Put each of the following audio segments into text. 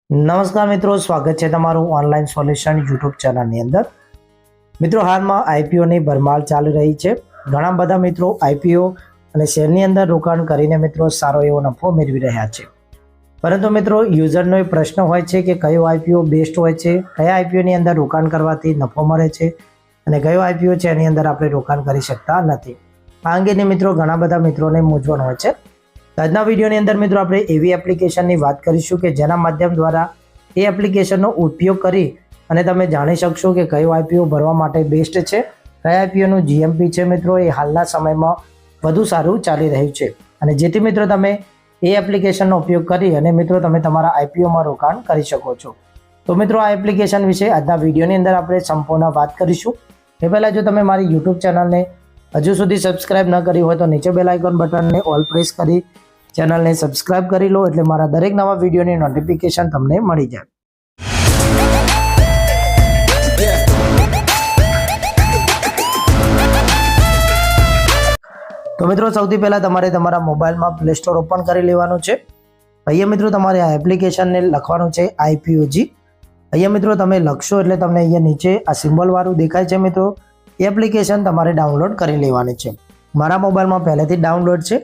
નમસ્કાર મિત્રો, સ્વાગત છે તમારું ઓનલાઈન સોલ્યુશન યુટ્યુબ ચેનલની અંદર। મિત્રો, હાલમાં આઈપીઓની ભરમાર ચાલી રહી છે। ઘણા બધા મિત્રો આઈપીઓ અને શેરની અંદર રોકાણ કરીને મિત્રો સારો એવો નફો મેળવી રહ્યા છે। પરંતુ મિત્રો, યુઝરનો એ પ્રશ્ન હોય છે કે કયો આઈપીઓ બેસ્ટ હોય છે, કયા આઈપીઓની અંદર રોકાણ કરવાથી નફો મળે છે અને કયો આઈપીઓ છે એની અંદર આપણે રોકાણ કરી શકતા નથી। આ અંગેની મિત્રો ઘણા બધા મિત્રોને મૂંઝવણ હોય છે। આજના વિડીયોની અંદર મિત્રો આપણે એવી એપ્લિકેશનની વાત કરીશું કે જેના માધ્યમ દ્વારા એ એપ્લિકેશનનો ઉપયોગ કરી અને તમે જાણી શકશો કે કયો આઈપીઓ ભરવા માટે બેસ્ટ છે, કયા આઈપીઓનું જીએમપી છે મિત્રો એ હાલના સમયમાં વધુ સારું ચાલી રહ્યું છે અને જેથી મિત્રો તમે એ એપ્લિકેશનનો ઉપયોગ કરી અને મિત્રો તમે તમારા આઈપીઓમાં રોકાણ કરી શકો છો। તો મિત્રો, આ એપ્લિકેશન વિશે આજના વિડીયોની અંદર આપણે સંપૂર્ણ વાત કરીશું। એ પહેલાં જો તમે મારી યુટ્યુબ ચેનલને હજુ સુધી સબસ્ક્રાઇબ ન કરી હોય તો નીચે બેલ આઇકોન બટનને ઓલ પ્રેસ કરી ચેનલને સબસ્ક્રાઇબ કરી લો એટલે મારા દરેક નવા વિડીયોની નોટિફિકેશન તમને મળી જાય। તો મિત્રો, સૌથી પહેલા તમારે તમારા મોબાઈલમાં પ્લે સ્ટોર ઓપન કરી લેવાનું છે। અહીંયા મિત્રો તમારે આ એપ્લિકેશનને લખવાનું છે આઈપીઓજી। અહીંયા મિત્રો તમે લખશો એટલે તમને અહીંયા નીચે આ સિમ્બોલ વાળું દેખાય છે મિત્રો, એ એપ્લિકેશન તમારે ડાઉનલોડ કરી લેવાની છે। મારા મોબાઈલમાં પહેલેથી ડાઉનલોડ છે,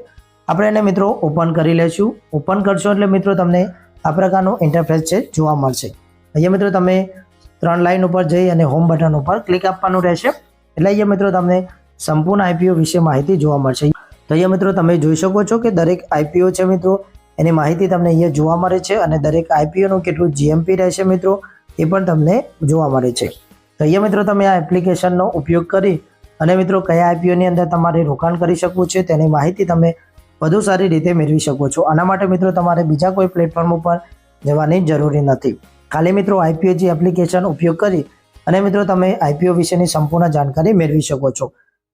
આપણે એને મિત્રો ઓપન કરી લઈશું। ઓપન કરશો એટલે મિત્રો તમને આ પ્રકારનું ઇન્ટરફેસ છે જોવા મળશે। અહીંયા મિત્રો તમે 3 લાઇન ઉપર જઈ અને હોમ બટન ઉપર ક્લિક આપવાનું રહેશે એટલે અહીંયા મિત્રો તમને સંપૂર્ણ આઈપીઓ વિશે માહિતી જોવા મળશે। તો અહીંયા મિત્રો તમે જોઈ શકો છો કે દરેક આઈપીઓ છે મિત્રો એની માહિતી તમને અહીંયા જોવા મળે છે અને દરેક આઈપીઓનું કેટલું જીએમપી રહેશે મિત્રો એ પણ તમને જોવા મળે છે। તો અહીંયા મિત્રો તમે આ એપ્લિકેશનનો ઉપયોગ કરી અને મિત્રો કયા આઈપીઓની અંદર તમારે રોકાણ કરી શકવું છે તેની માહિતી તમે વધુ સારી રીતે મેળવી શકો છો। આના માટે મિત્રો તમારે બીજા કોઈ પ્લેટફોર્મ ઉપર જવાની જરૂરી નથી। ખાલી મિત્રો આઈપીઓજી એપ્લિકેશન ઉપયોગ કરી અને મિત્રો તમે આઈપીઓ વિશેની સંપૂર્ણ જાણકારી મેળવી શકો છો।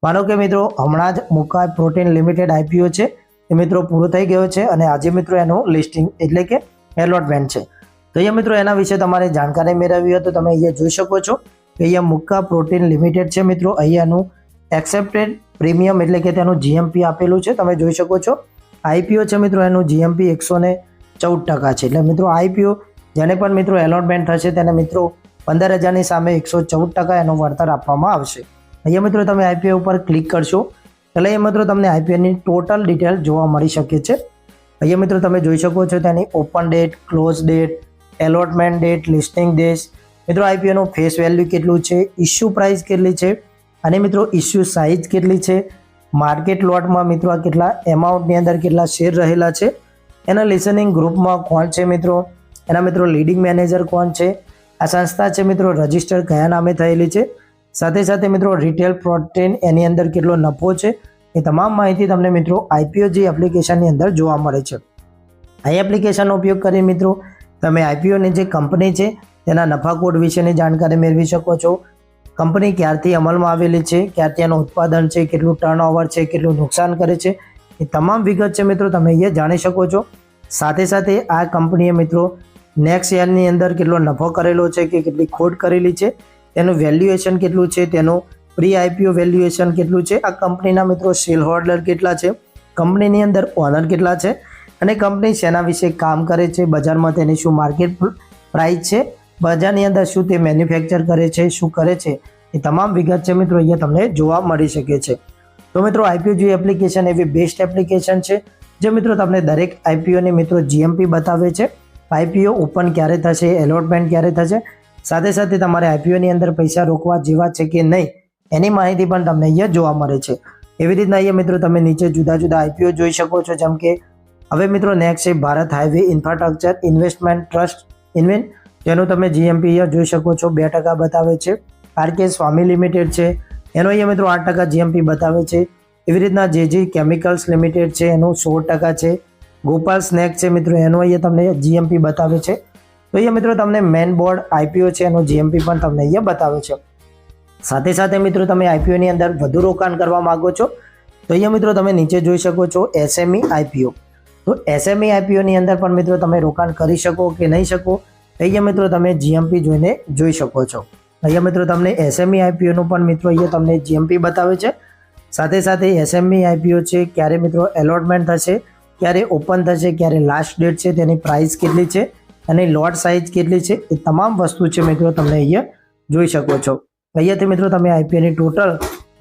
માનો કે મિત્રો હમણાં જ મુકા પ્રોટીન લિમિટેડ આઈપીઓ છે એ મિત્રો પૂરો થઈ ગયો છે અને આજે મિત્રો એનું લિસ્ટિંગ એટલે કે એલોટમેન્ટ છે। તો અહીંયા મિત્રો એના વિશે તમારે જાણકારી મેળવવી હોય તો તમે અહીંયા જોઈ શકો છો કે અહીંયા મુકા પ્રોટીન લિમિટેડ છે મિત્રો, અહીંયાનું એક્સેપ્ટેડ પ્રીમિયમ એટલે કે તેનું જીએમપી આપેલું છે, તમે જોઈ શકો છો। આઈપીઓ છે મિત્રો એનું જીએમપી 114% છે એટલે મિત્રો આઈપીઓ જેને પણ મિત્રો એલોટમેન્ટ થશે તેને મિત્રો 15,000ની સામે 114% એનું વળતર આપવામાં આવશે। અહીંયા મિત્રો તમે આઈપીઓ ઉપર ક્લિક કરશો એટલે એ મિત્રો તમને આઈપીઓની ટોટલ ડિટેલ જોવા મળી શકે છે। અહીંયા મિત્રો તમે જોઈ શકો છો તેની open date, close date, allotment date, listing date, મિત્રો આઈપીઓનું ફેસ વેલ્યુ કેટલું છે, ઇશ્યુ પ્રાઇસ કેટલી છે અને મિત્રો ઇશ્યુ સાઇઝ કેટલી છે, માર્કેટ લોટમાં મિત્રો આ કેટલા એમાઉન્ટની અંદર કેટલા શેર રહેલા છે, એના લિસનિંગ ગ્રુપમાં કોણ છે મિત્રો, એના મિત્રો લીડિંગ મેનેજર કોણ છે, આ સંસ્થા છે મિત્રો રજિસ્ટર કયા નામે થયેલી છે, સાથે સાથે મિત્રો રિટેલ પ્રોટીન એની અંદર કેટલો નફો છે, એ તમામ માહિતી તમને મિત્રો આઈપીઓજી એપ્લિકેશનની અંદર જોવા મળે છે। આ એપ્લિકેશનનો ઉપયોગ કરી મિત્રો તમે આઈપીઓની જે કંપની છે તેના નફાખોટ વિશેની જાણકારી મેળવી શકો છો। કંપની ક્યારથી અમલમાં આવેલી છે, ક્યારથી એનું ઉત્પાદન છે, કેટલું ટર્નઓવર છે, કેટલું નુકસાન કરે છે, એ તમામ વિગત છે મિત્રો તમે અહીંયા જાણી શકો છો। સાથે સાથે આ કંપનીએ મિત્રો નેક્સ્ટ યરની અંદર કેટલો નફો કરેલો છે કે કેટલી ખોટ કરેલી છે, તેનું વેલ્યુએશન કેટલું છે, તેનું પ્રી આઈપીઓ વેલ્યુએશન કેટલું છે, આ કંપનીના મિત્રો શેર હોલ્ડર કેટલા છે, કંપનીની અંદર ઓનર કેટલા છે અને કંપની શેના વિશે કામ કરે છે, બજારમાં તેની શું માર્કેટ પ્રાઇસ છે, બજારની અંદર શું તે મેન્યુફેક્ચર કરે છે, શું કરે છે, એ તમામ વિગત છે મિત્રો અહીંયા તમને જોવા મળી શકે છે। તો મિત્રો આઈપીઓજી એપ્લિકેશન એવી બેસ્ટ એપ્લિકેશન છે જે મિત્રો તમને દરેક આઈપીઓની મિત્રો જીએમપી બતાવે છે, આઈપીઓ ઓપન ક્યારે થશે, એલોટમેન્ટ ક્યારે થશે, સાથે સાથે તમારે આઈપીઓની અંદર પૈસા રોકવા જેવા છે કે નહીં એની માહિતી પણ તમને અહીંયા જોવા મળે છે। એવી રીતના અહીંયા મિત્રો તમે નીચે જુદા જુદા આઈપીઓ જોઈ શકો છો, જેમ કે હવે મિત્રો નેક્સ્ટ છે Bharat highway infrastructure investment trust invent, જેનું તમે જીએમપી અહીંયા જોઈ શકો છો 2% બતાવે છે। આરકે સ્વામી લિમિટેડ છે એનો અહીંયા મિત્રો 8% જીએમપી બતાવે છે। એવી રીતના જેજી કેમિકલ્સ લિમિટેડ છે એનું 16% છે। ગોપાલ સ્નેક છે મિત્રો એનો અહીંયા તમને જીએમપી બતાવે છે। તો અહીંયા મિત્રો તમને મેન બોર્ડ આઈપીઓ છે એનું જીએમપી પણ તમને અહીંયા બતાવે છે। સાથે સાથે મિત્રો તમે આઈપીઓની અંદર વધુ રોકાણ કરવા માંગો છો તો અહીંયા મિત્રો તમે નીચે જોઈ શકો છો એસએમઈ આઈપીઓ। તો એસએમઈ આઈપીઓની અંદર પણ મિત્રો તમે રોકાણ કરી શકો કે નહીં શકો અહીંયા મિત્રો તમે જીએમપી જોઈને જોઈ શકો છો। અહીંયા મિત્રો તમને એસએમઈ આઈપીઓનું પણ મિત્રો અહીંયા તમને જીએમપી બતાવે છે। સાથે સાથે એસએમઈ આઈપીઓ છે ક્યારે મિત્રો એલોટમેન્ટ થશે, ક્યારે ઓપન થશે, ક્યારે લાસ્ટ ડેટ છે, તેની પ્રાઇસ કેટલી છે, અને લોટ સાઇઝ કેટલી છે એ તમામ વસ્તુ છે મિત્રો તમને અહીંયા જોઈ શકો છો. અહીંયાથી મિત્રો તમે આઈપીઓની ટોટલ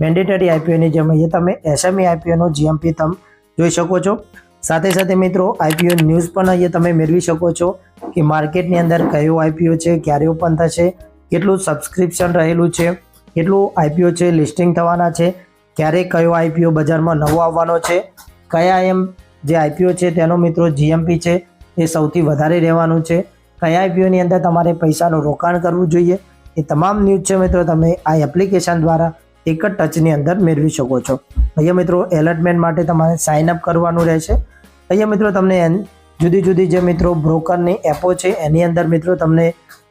મેન્ડેટરી આઈપીઓની જેમ અહીંયા તમે એસએમઈ આઈપીઓનો જીએમપી તમે જોઈ શકો છો. સાથે સાથે મિત્રો આઈપીઓ ન્યૂઝ પણ અહીંયા તમે મેળવી શકો છો કે માર્કેટની અંદર કયો આઈપીઓ છે, ક્યારે ઓપન થશે, કેટલું સબસ્ક્રિપ્શન રહેલું છે, કેટલું આઈપીઓ છે લિસ્ટિંગ થવાના છે, ક્યારે કયો આઈપીઓ બજારમાં નવો આવવાનો છે, કયા જે આઈપીઓ છે તેનો મિત્રો જીએમપી છે એ સૌથી વધારે રહેવાનું છે, કયા આઈપીઓની અંદર તમારે પૈસાનું રોકાણ કરવું જોઈએ, એ તમામ ન્યૂઝ છે મિત્રો તમે આ એપ્લિકેશન દ્વારા એક જ ટચની અંદર મેળવી શકો છો. અહીંયા મિત્રો એલર્ટમેન્ટ માટે તમારે સાઇન અપ કરવાનું રહેશે. અહીંયા મિત્રો તમને જુદી જુદી જે મિત્રો બ્રોકરની એપો છે એની અંદર મિત્રો તમને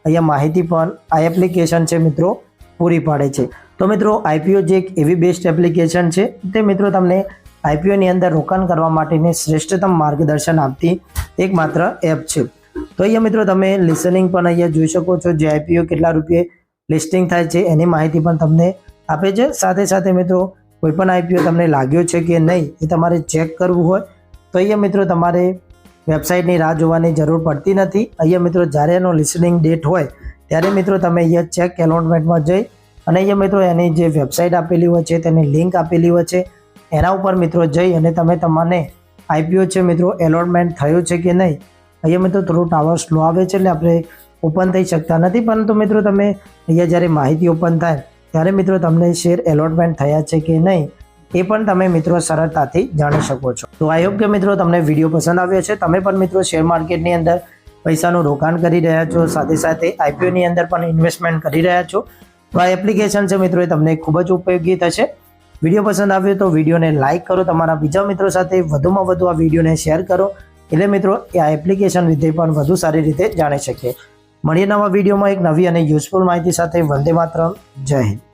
અહીંયા માહિતી પણ આ એપ્લિકેશન છે મિત્રો પૂરી પાડે છે. તો મિત્રો આઈપીઓ જે એક એવી બેસ્ટ એપ્લિકેશન છે તે મિત્રો તમને આઈપીઓની અંદર રોકાણ કરવા માટેની શ્રેષ્ઠતમ માર્ગદર્શન આપતી એકમાત્ર એપ છે. તો અહીંયા મિત્રો તમે લિસનિંગ પણ અહીંયા જોઈ શકો છો, જે આઈપીઓ કેટલા રૂપિયે લિસ્ટિંગ થાય છે એની માહિતી પણ તમને આપે છે. સાથે સાથે મિત્રો કોઈ પણ આઈપીઓ તમને લાગ્યો છે કે નહીં એ તમારે ચેક કરવું હોય તો અહીંયા મિત્રો તમારે વેબસાઇટની રાહ જોવાની જરૂર પડતી નથી. અહીંયા મિત્રો જ્યારે એનો લિસનિંગ ડેટ હોય ત્યારે મિત્રો તમે અહીંયા ચેક એલોટમેન્ટમાં જઈ અને અહીંયા મિત્રો એની જે વેબસાઇટ આપેલી હોય છે તેની લિંક આપેલી હોય છે એના ઉપર મિત્રો જઈ અને તમે તમને આઈપીઓ છે મિત્રો એલોટમેન્ટ થયું છે કે નહીં. અહીંયા મિત્રો થોડું ટાવર સ્લો આવે છે એટલે આપણે ઓપન થઈ શકતા નથી, પરંતુ મિત્રો તમે અહીંયા જ્યારે માહિતી ઓપન થાય ત્યારે મિત્રો તમને શેર એલોટમેન્ટ થયા છે કે નહીં એ પણ તમે મિત્રો સરળતાથી જાણી શકો છો. તો આઈ હોપ કે મિત્રો તમને વિડીયો પસંદ આવ્યો છે. તમે પણ મિત્રો શેર માર્કેટની અંદર પૈસાનું રોકાણ કરી રહ્યા છો, સાથે સાથે આઈપીઓની અંદર પણ ઇન્વેસ્ટમેન્ટ કરી રહ્યા છો, તો આ એપ્લિકેશન છે મિત્રો એ તમને ખૂબ જ ઉપયોગી થશે. વિડીયો પસંદ આવ્યો તો વિડીયોને લાઇક કરો, તમારા બીજા મિત્રો સાથે વધુમાં વધુ આ વિડીયોને શેર કરો, એટલે મિત્રો આ એપ્લિકેશન વિશે પણ વધુ સારી રીતે જાણી શકીએ. મળીએ નવા વિડીયોમાં એક નવી અને યુઝફુલ માહિતી સાથે. વંદે માતરમ. જય હિન્દ.